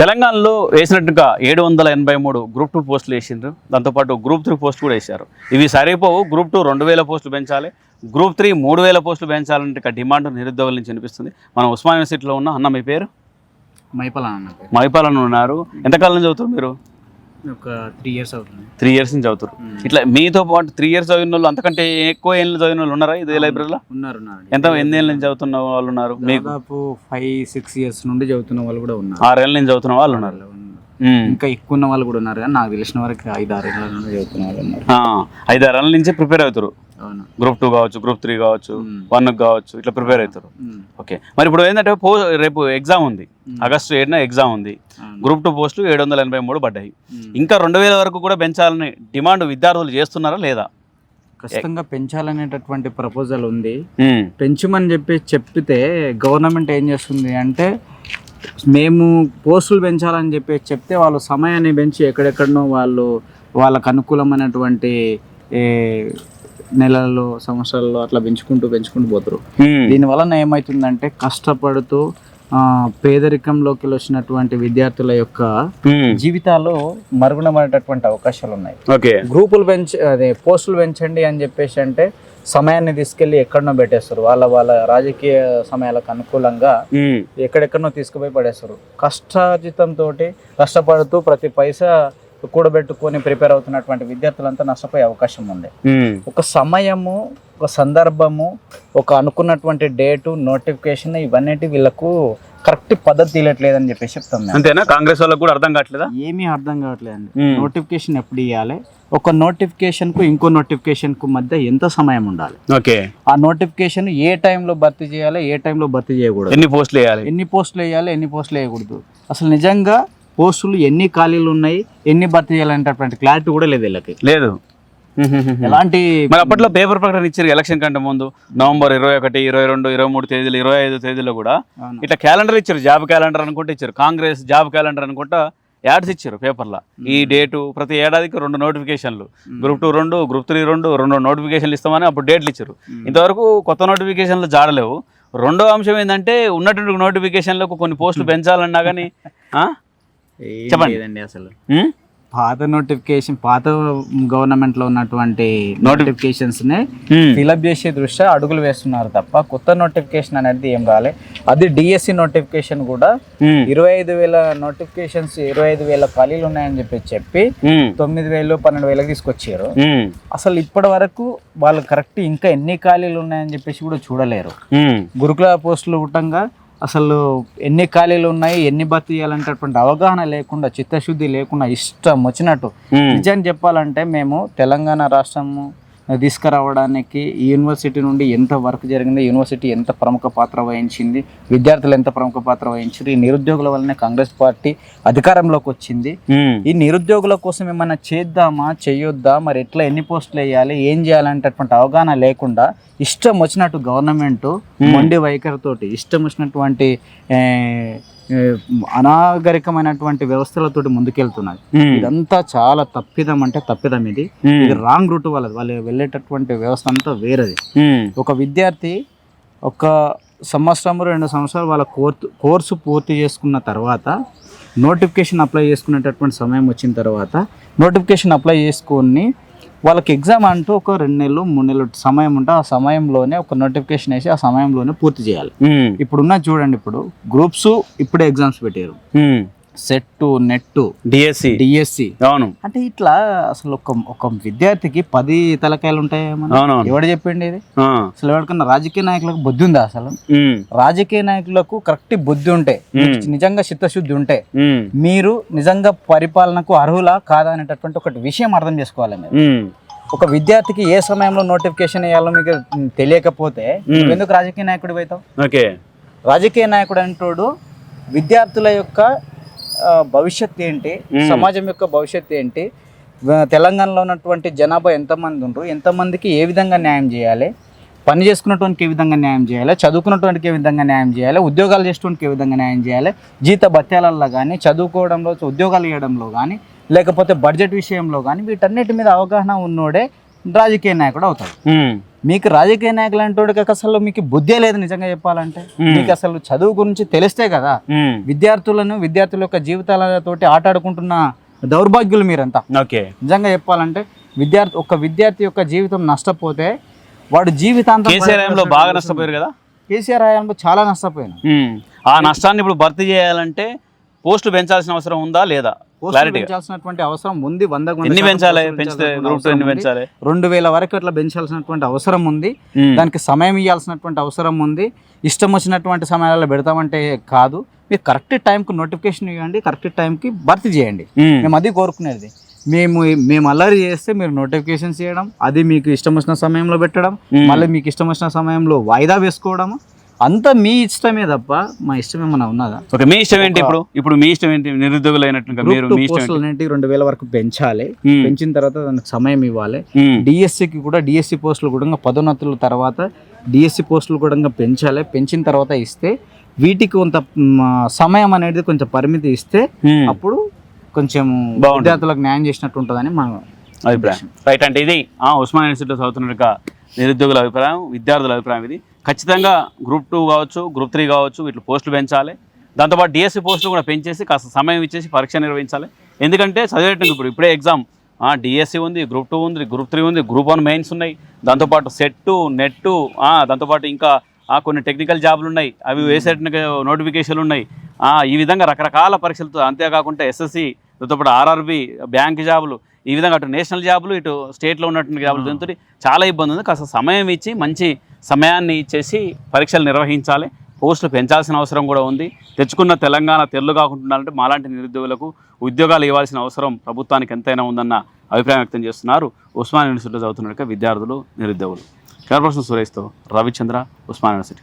తెలంగాణలో వేసినట్టుగా 783 గ్రూప్ 2 పోస్టులు వేసిండ్రు. దాంతోపాటు గ్రూప్ 3 పోస్టులు కూడా వేశారు. ఇవి సరిపోవు. గ్రూప్ 2 2000 పోస్టులు పెంచాలి, గ్రూప్ 3 3000 పోస్టులు పెంచాలంటే డిమాండ్ నిరుద్యోగుల నుంచి వినిపిస్తుంది. మనం ఉస్మానియా యూనివర్సిటీలో ఉన్న అన్న, మీ పేరు? మైపాలన్న ఉన్నారు. ఎంతకాలం నుంచి చదువుతారు మీరు? ఒక 3 years అవుతుంది. 3 years నుంచి చదువుతారు. ఇట్లా మీతో పాటు 3 years చదివిన వాళ్ళు, అంతకంటే ఎక్కువ ఏళ్ళు చదివిన వాళ్ళు ఉన్నారా ఇదే లైబ్రరీలో? ఉన్నారు. ఎన్ని ఏళ్ళ నుంచి చదువుతున్న వాళ్ళు ఉన్నారు? దాదాపు 5-6 years నుండి చదువుతున్న వాళ్ళు కూడా ఉన్నారు. 6 ఏళ్ళ నుంచి చదువుతున్న వాళ్ళు ఉన్నారు. ఇంకా ఎక్కువ ఉన్న వాళ్ళు కూడా ఉన్నారు, కానీ నాకు తెలిసిన వరకు 5-6 ఏళ్ళ నుండి చదువుతున్న వాళ్ళు ఉన్నారు. 5-6 ఏళ్ళ నుంచి ప్రిపేర్ అవుతారు. గ్రూప్ 2 కావచ్చు, గ్రూప్ 3 కావచ్చు, 1 కావచ్చు, ఇట్లా ప్రిపేర్ అవుతారు. ఓకే, మరి ఇప్పుడు ఏంటంటే రేపు ఎగ్జామ్ ఉంది, ఆగస్టు 7న ఎగ్జామ్ ఉంది. గ్రూప్ 2 పోస్టులు 783 పడ్డాయి. ఇంకా 2000 వరకు కూడా పెంచాలని డిమాండ్ విద్యార్థులు చేస్తున్నారా లేదా? ఖచ్చితంగా పెంచాలనేటటువంటి ప్రపోజల్ ఉంది. పెంచమని చెప్పితే గవర్నమెంట్ ఏం చేస్తుంది అంటే, మేము పోస్టులు పెంచాలని చెప్తే వాళ్ళు సమయాన్ని పెంచి ఎక్కడెక్కడనో వాళ్ళకు అనుకూలమైనటువంటి నెలల్లో, సంవత్సరాల్లో అట్లా పెంచుకుంటూ పోతారు. దీనివలన ఏమవుతుందంటే, కష్టపడుతూ పేదరికంలోకి వచ్చినటువంటి విద్యార్థుల యొక్క జీవితాలు మరుగున పడేటటువంటి అవకాశాలు ఉన్నాయి. గ్రూపులు పోస్టులు పెంచండి అని చెప్పేసి అంటే సమయాన్ని తీసుకెళ్లి ఎక్కడనో పెట్టేస్తారు. వాళ్ళ రాజకీయ సమయాలకు అనుకూలంగా ఎక్కడెక్కడనో తీసుకుపోయి పడేస్తారు. కష్టార్జితంతో కష్టపడుతూ ప్రతి పైసా కూడబెట్టుకొని ప్రిపేర్ అవుతున్నటువంటి విద్యార్థులంతా నష్టపోయే అవకాశం ఉంది. ఒక సమయము, ఒక సందర్భము, ఒక అనుకున్నటువంటి డేటు, నోటిఫికేషన్, ఇవన్నీ వీళ్ళకు కరెక్ట్ పద్ధతి తెలియట్లేదని చెప్పేసి చెప్తాం. అంతేనా? కాంగ్రెస్ వాళ్ళకు కూడా అర్థం కావట్లేదా? ఏమీ అర్థం కావట్లేదండి. నోటిఫికేషన్ ఎప్పుడు ఇవ్వాలి, ఒక నోటిఫికేషన్ కు ఇంకో నోటిఫికేషన్ కు మధ్య ఎంత సమయం ఉండాలి, ఆ నోటిఫికేషన్ ఏ టైంలో భర్తీ చేయాలి, ఏ టైంలో భర్తీ చేయకూడదు, ఎన్ని పోస్టులు వేయాలి, ఎన్ని పోస్టులు వేయకూడదు, అసలు నిజంగా పోస్టులు ఎన్ని ఖాళీలు ఉన్నాయి, ఎన్ని భర్తీ చేయాలనేటటువంటి క్లారిటీ కూడా లేదు వీళ్ళకి. లేదు. ఎలాంటి మరి అప్పట్లో పేపర్ ప్రకటన ఇచ్చారు ఎలక్షన్ కంటే ముందు, నవంబర్ 21, 22, 23 తేదీలు, 25 తేదీలో కూడా ఇట్లా క్యాలెండర్ ఇచ్చారు. జాబ్ క్యాలెండర్ అనుకుంటే ఇచ్చారు, కాంగ్రెస్ జాబ్ క్యాలెండర్ అనుకుంటా యాడ్స్ ఇచ్చారు పేపర్లో. ఈ డేటు ప్రతి ఏడాదికి 2 నోటిఫికేషన్లు, గ్రూప్ 2 2, గ్రూప్ 3 2 నోటిఫికేషన్లు ఇస్తామని అప్పుడు డేట్లు ఇచ్చారు. ఇంతవరకు కొత్త నోటిఫికేషన్లు జాడలేవు. రెండో అంశం ఏంటంటే, ఉన్నటువంటి నోటిఫికేషన్లకు కొన్ని పోస్టులు పెంచాలన్నా కానీ చెప్పండి. అసలు పాత గవర్నమెంట్ లో ఉన్నటువంటి నోటిఫికేషన్స్ నే ఫిలప్ చేసే దృష్ట్యా అడుగులు వేస్తున్నారు తప్ప కొత్త నోటిఫికేషన్ అనేది ఏం రాలే. అది డిఎస్సి నోటిఫికేషన్ కూడా 25,000 నోటిఫికేషన్స్, 25,000 ఖాళీలు ఉన్నాయని చెప్పి 9,000, 12,000 తీసుకొచ్చారు. అసలు ఇప్పటి వరకు వాళ్ళు కరెక్ట్ ఇంకా ఎన్ని ఖాళీలు ఉన్నాయని చెప్పేసి కూడా చూడలేరు. గురుకుల పోస్టులు ఉండగా అసలు ఎన్ని ఖాళీలు ఉన్నాయి, ఎన్ని భర్తీ చేయాలంటటువంటి అవగాహన లేకుండా, చిత్తశుద్ధి లేకుండా ఇష్టం వచ్చినట్టు. నిజాన్ని చెప్పాలంటే, మేము తెలంగాణ రాష్ట్రము తీసుకురావడానికి ఈ యూనివర్సిటీ నుండి ఎంత వర్క్ జరిగింది, యూనివర్సిటీ ఎంత ప్రముఖ పాత్ర వహించింది, విద్యార్థులు ఎంత ప్రముఖ పాత్ర వహించారు. ఈ నిరుద్యోగుల వల్లనే కాంగ్రెస్ పార్టీ అధికారంలోకి వచ్చింది. ఈ నిరుద్యోగుల కోసం ఏమన్నా చేద్దామా, చేయొద్దా, మరి ఎట్లా, ఎన్ని పోస్టులు వేయాలి, ఏం చేయాలంటటువంటి అవగాహన లేకుండా ఇష్టం వచ్చినట్టు గవర్నమెంట్ మొండి వైఖరితోటి, ఇష్టం వచ్చినటువంటి అనాగరికమైనటువంటి వ్యవస్థలతోటి ముందుకెళ్తున్నది. ఇదంతా చాలా తప్పిదం, అంటే తప్పిదం. ఇది రాంగ్ రూట్. వాళ్ళు వెళ్ళేటటువంటి వ్యవస్థ అంతా వేరేది. ఒక విద్యార్థి 1 సంవత్సరం 2 సంవత్సరాలు వాళ్ళ కోర్సు పూర్తి చేసుకున్న తర్వాత నోటిఫికేషన్ అప్లై చేసుకునేటటువంటి సమయం వచ్చిన తర్వాత నోటిఫికేషన్ అప్లై చేసుకొని వాళ్ళకి ఎగ్జామ్ అంటూ ఒక 2 నెలలు 3 నెలలు సమయం ఉంటే ఆ సమయంలోనే ఒక నోటిఫికేషన్ వేసి ఆ సమయంలోనే పూర్తి చేయాలి. ఇప్పుడున్న చూడండి, ఇప్పుడు గ్రూప్స్ ఇప్పుడే ఎగ్జామ్స్ పెట్టారు, సెట్, నెట్, డిఎస్సి. అవును. అంటే ఇట్లా అసలు ఒక విద్యార్థికి 10 తలకాయలు ఉంటాయేమో. ఎవడు చెప్పిండి ఇది? అసలు ఎవరికన్నా రాజకీయ నాయకులకు బుద్ధి ఉందా? అసలు రాజకీయ నాయకులకు కరెక్ట్ బుద్ధి ఉంటే, నిజంగా చిత్తశుద్ధి ఉంటే, మీరు నిజంగా పరిపాలనకు అర్హులా కాదా అనేటటువంటి ఒక విషయం అర్థం చేసుకోవాలి. మీరు ఒక విద్యార్థికి ఏ సమయంలో నోటిఫికేషన్ వేయాలో మీకు తెలియకపోతే ఎందుకు రాజకీయ నాయకుడు అవుతావు? రాజకీయ నాయకుడు అంటోడు విద్యార్థుల యొక్క భవిష్యత్తు ఏంటి, సమాజం యొక్క భవిష్యత్తు ఏంటి, తెలంగాణలో ఉన్నటువంటి జనాభా ఎంతమంది ఉంటారు, ఎంతమందికి ఏ విధంగా న్యాయం చేయాలి, పని చేసుకున్నటువంటి ఏ విధంగా న్యాయం చేయాలి, చదువుకున్నటువంటి ఏ విధంగా న్యాయం చేయాలి, ఉద్యోగాలు చేసేటువంటి ఏ విధంగా న్యాయం చేయాలి, జీత భత్యాలలో కానీ, చదువుకోవడంలో, ఉద్యోగాలు ఇవ్వడంలో కానీ, లేకపోతే బడ్జెట్ విషయంలో కానీ, వీటన్నిటి మీద అవగాహన ఉన్నోడే రాజకీయ నాయకుడు అవుతాడు. మీకు రాజకీయ నాయకులు అంటే అసలు మీకు బుద్ధే లేదు నిజంగా చెప్పాలంటే. మీకు అసలు చదువు గురించి తెలిస్తే కదా. విద్యార్థుల యొక్క జీవితాలతోటి ఆటాడుకుంటున్న దౌర్భాగ్యులు మీరంతా. ఓకే, నిజంగా చెప్పాలంటే ఒక విద్యార్థి యొక్క జీవితం నష్టపోతే వాడు జీవితాంతం కేసీఆర్ హయాంలో బాగా నష్టపోయారు కదా. కేసీఆర్ హయాంలో చాలా నష్టపోయాను. ఆ నష్టాన్ని ఇప్పుడు భర్తీ చేయాలంటే పోస్టులు పెంచాల్సిన అవసరం ఉందా లేదా? పెంచాల్సినటువంటి అవసరం ఉంది. 100 ఎన్ని పెంచాలి? పెంచితే గ్రూప్ 2 ఎన్ని పెంచాలి? 2000 వరకు అట్లా పెంచాల్సినటువంటి అవసరం ఉంది. దానికి సమయం ఇవ్వాల్సినటువంటి అవసరం ఉంది. ఇష్టం వచ్చినటువంటి సమయాల్లో పెడతామంటే కాదు. మీరు కరెక్ట్ టైంకి నోటిఫికేషన్ ఇవ్వండి, కరెక్ట్ టైంకి భర్తీ చేయండి. మేము అది కోరుకునేది. మేము అల్లరి చేస్తే మీరు నోటిఫికేషన్స్ ఇవ్వడం, అది మీకు ఇష్టం వచ్చిన సమయంలో పెట్టడం, మళ్ళీ మీకు ఇష్టం వచ్చిన సమయంలో వాయిదా వేసుకోవడం, అంతా మీ ఇష్టమే తప్ప మా ఇష్టం ఏమన్నా ఉన్నదా? ఓకే, మీ ఇష్టం ఏంటి? ఇప్పుడు మీ ఇష్టం ఏంటి? నిరుద్యోగులు అయినట్టుగా మీరు మీ ఇష్టం 2000 వరకు పెంచాలి. పెంచిన తర్వాత దానికి సమయం ఇవ్వాలి. డిఎస్సికి కూడా డిఎస్సి పోస్టులు కూడా పదోన్నతుల తర్వాత డిఎస్సి పోస్టులు కూడా పెంచాలి. పెంచిన తర్వాత ఇస్తే వీటికి కొంత సమయం అనేది కొంచెం పరిమితి ఇస్తే అప్పుడు కొంచెం విద్యార్థులకు న్యాయం చేసినట్టు ఉంటుందని మా అభిప్రాయం. రైట్, అంటే ఇది ఉస్మానియా యూనివర్సిటీలో చదువుతున్న నిరుద్యోగుల అభిప్రాయం, విద్యార్థుల అభిప్రాయం. ఇది ఖచ్చితంగా గ్రూప్ 2 కావచ్చు, గ్రూప్ 3 కావచ్చు, వీటిలో పోస్టులు పెంచాలి. దాంతోపాటు డిఎస్సి పోస్టులు కూడా పెంచేసి కాస్త సమయం ఇచ్చేసి పరీక్ష నిర్వహించాలి. ఎందుకంటే చదివేటప్పుడు ఇప్పుడే ఎగ్జామ్ డిఎస్సి ఉంది, గ్రూప్ 2 ఉంది, గ్రూప్ 3 ఉంది, గ్రూప్ 1 మెయిన్స్ ఉన్నాయి, దాంతోపాటు సెట్, నెట్, దాంతోపాటు ఇంకా కొన్ని టెక్నికల్ జాబులు ఉన్నాయి, అవి వేసేట నోటిఫికేషన్లు ఉన్నాయి. ఈ విధంగా రకరకాల పరీక్షలతో, అంతేకాకుండా ఎస్ఎస్సి, దాంతోపాటు ఆర్ఆర్బి, బ్యాంక్ జాబులు, ఈ విధంగా అటు నేషనల్ జాబులు, ఇటు స్టేట్లో ఉన్నటువంటి జాబులు, దీంతో చాలా ఇబ్బంది ఉంది. కాస్త సమయం ఇచ్చి మంచి సమయాన్ని ఇచ్చేసి పరీక్షలు నిర్వహించాలి. పోస్టులు పెంచాల్సిన అవసరం కూడా ఉంది. తెచ్చుకున్న తెలంగాణ తెల్లు కాకుండా ఉండాలంటే మాలాంటి నిరుద్యోగులకు ఉద్యోగాలు ఇవ్వాల్సిన అవసరం ప్రభుత్వానికి ఎంతైనా ఉందన్న అభిప్రాయం వ్యక్తం చేస్తున్నారు ఉస్మానియా యూనివర్సిటీలో చదువుతున్న విద్యార్థులు, నిరుద్యోగులు. కెమెరా పర్సన్ సురేష్తో రవిచంద్ర, ఉస్మానియా యూనివర్సిటీ.